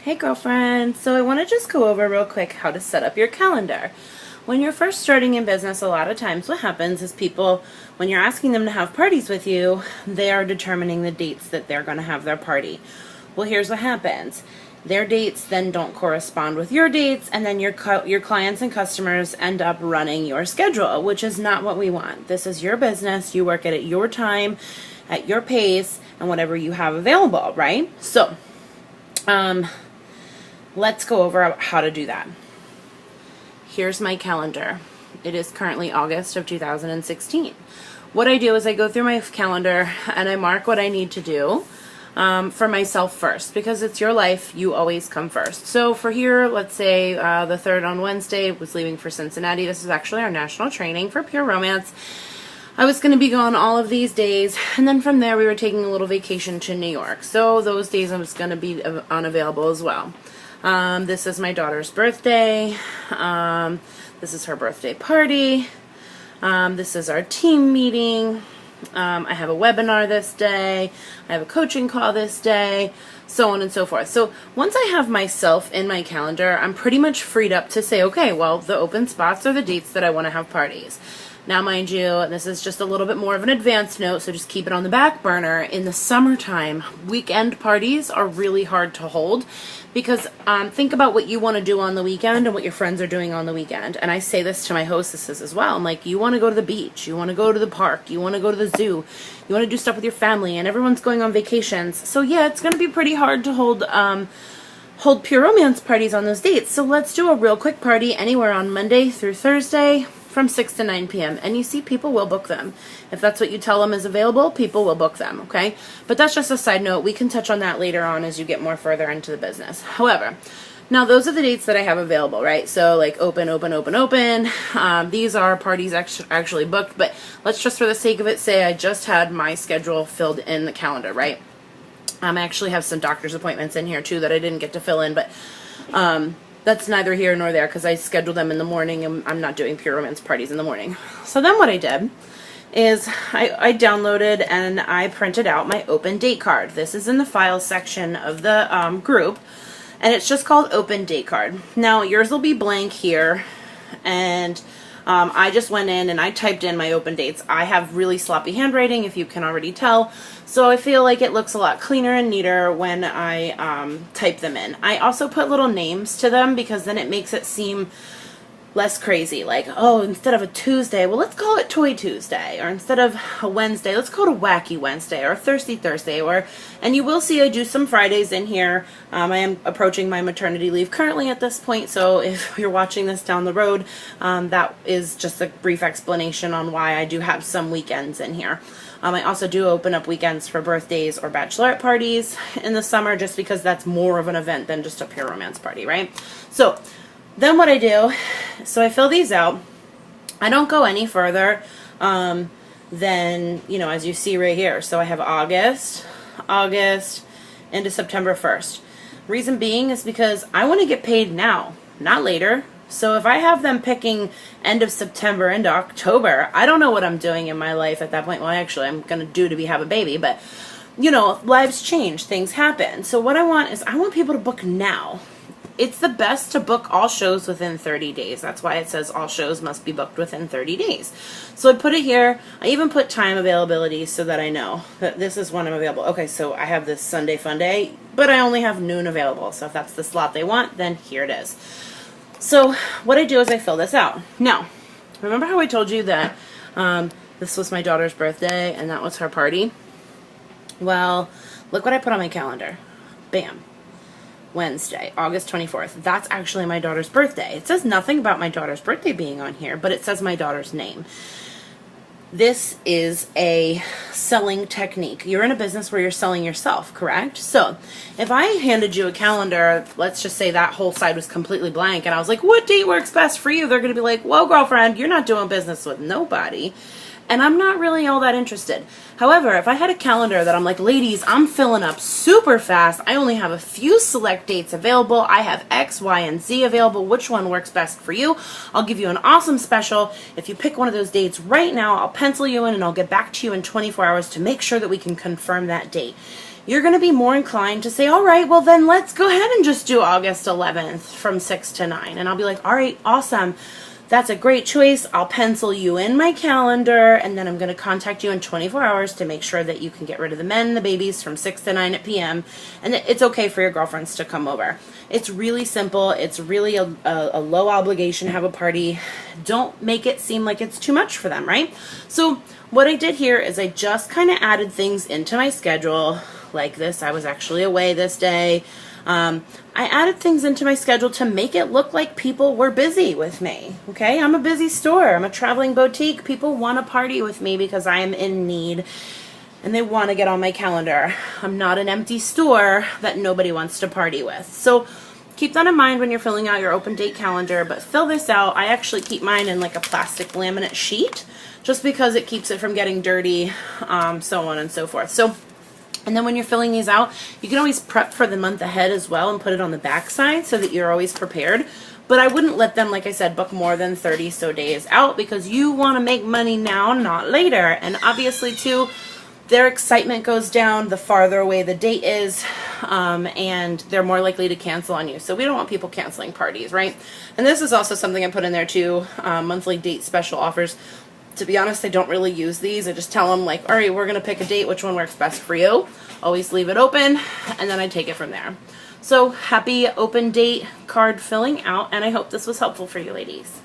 Hey girlfriend, so I want to just go over real quick how to set up your calendar. When you're first starting in business, a lot of times what happens is people, when you're asking them to have parties with you, they are determining the dates that they're going to have their party. Well, here's what happens. Their dates then don't correspond with your dates, and then your clients and customers end up running your schedule, which is not what we want. This is your business. You work it at your time, at your pace, and whatever you have available, right? So, let's go over how to do that. Here's my calendar. It is currently August of 2016. What I do is I go through my calendar and I mark what I need to do for myself first, because it's your life. You always come first. So for here, let's say the 3rd on Wednesday, was leaving for Cincinnati. This is actually our national training for Pure Romance. I was going to be gone all of these days, and then from there we were taking a little vacation to New York. So those days I was going to be unavailable as well. This is my daughter's birthday. This is her birthday party. This is our team meeting. I have a webinar this day. I have a coaching call this day, so on and so forth. So once I have myself in my calendar, I'm pretty much freed up to say, okay, well, the open spots are the dates that I want to have parties. Now, mind you, this is just a little bit more of an advanced note, so just keep it on the back burner. In the summertime, weekend parties are really hard to hold because think about what you want to do on the weekend and what your friends are doing on the weekend. And I say this to my hostesses as well. I'm like, you want to go to the beach, you want to go to the park, you want to go to the zoo, you want to do stuff with your family, and everyone's going on vacations. So yeah, it's going to be pretty hard to hold Pure Romance parties on those dates. So let's do a real quick party anywhere on Monday through Thursday from 6 to 9 p.m. And you see, people will book them. If that's what you tell them is available, people will book them, okay? But that's just a side note. We can touch on that later on as you get more further into the business. However, now those are the dates that I have available, right? So like open. These are parties actually booked, but let's just for the sake of it say I just had my schedule filled in the calendar, right? I actually have some doctor's appointments in here too that I didn't get to fill in, but that's neither here nor there because I scheduled them in the morning and I'm not doing Pure Romance parties in the morning. So then what I did is I downloaded and I printed out my open date card. This is in the files section of the group, and it's just called open date card. Now yours will be blank here, and I just went in and I typed in my open dates. I have really sloppy handwriting, if you can already tell, so I feel like it looks a lot cleaner and neater when I type them in. I also put little names to them because then it makes it seem less crazy. Like, oh, instead of a Tuesday, well, let's call it Toy Tuesday, or instead of a Wednesday, let's call it a Wacky Wednesday or a Thirsty Thursday. And you will see I do some Fridays in here. I am approaching my maternity leave currently at this point, so if you're watching this down the road, that is just a brief explanation on why I do have some weekends in here. I also do open up weekends for birthdays or bachelorette parties in the summer, just because that's more of an event than just a Pure Romance party, right? So then what I do, so I fill these out. I don't go any further than, as you see right here. So I have August into September 1st. Reason being is because I want to get paid now, not later. So if I have them picking end of September into October, I don't know what I'm doing in my life at that point. Well, actually, I'm going to do to have a baby, but, lives change, things happen. So what I want is I want people to book now. It's the best to book all shows within 30 days. That's why it says all shows must be booked within 30 days. So I put it here. I even put time availability so that I know that this is when I'm available. Okay, so I have this Sunday fun day, but I only have noon available. So if that's the slot they want, then here it is. So what I do is I fill this out. Now, remember how I told you that this was my daughter's birthday and that was her party? Well, look what I put on my calendar. Bam. Wednesday, August 24th. That's actually my daughter's birthday. It says nothing about my daughter's birthday being on here, but it says my daughter's name. This is a selling technique. You're in a business where you're selling yourself, correct? So if I handed you a calendar, let's just say that whole side was completely blank, and I was like, what date works best for you? They're going to be like, whoa, girlfriend, you're not doing business with nobody. And I'm not really all that interested. However, if I had a calendar that I'm like, ladies, I'm filling up super fast. I only have a few select dates available. I have X, Y, and Z available. Which one works best for you? I'll give you an awesome special. If you pick one of those dates right now, I'll pencil you in and I'll get back to you in 24 hours to make sure that we can confirm that date. you're going to be more inclined to say, all right, well then let's go ahead and just do August 11th from 6 to 9. And I'll be like, all right, awesome. That's a great choice. I'll pencil you in my calendar, and then I'm going to contact you in 24 hours to make sure that you can get rid of the men and the babies from 6 to 9 p.m. and it's okay for your girlfriends to come over. It's really simple. It's really a low obligation to have a party. Don't make it seem like it's too much for them, right? So what I did here is I just kind of added things into my schedule like this. I was actually away this day. I added things into my schedule to make it look like people were busy with me. Okay, I'm a busy store. I'm a traveling boutique. People want to party with me because I am in need and they want to get on my calendar. I'm not an empty store that nobody wants to party with. So keep that in mind when you're filling out your open date calendar, but fill this out. I actually keep mine in like a plastic laminate sheet just because it keeps it from getting dirty, so on and so forth. And then when you're filling these out, you can always prep for the month ahead as well and put it on the back side so that you're always prepared. But I wouldn't let them, like I said, book more than 30 so days out because you want to make money now, not later. And obviously, too, their excitement goes down the farther away the date is, and they're more likely to cancel on you. So we don't want people canceling parties, right? And this is also something I put in there, too, monthly date special offers. To be honest, I don't really use these. I just tell them, like, all right, we're going to pick a date, which one works best for you. Always leave it open, and then I take it from there. So happy open date card filling out, and I hope this was helpful for you ladies.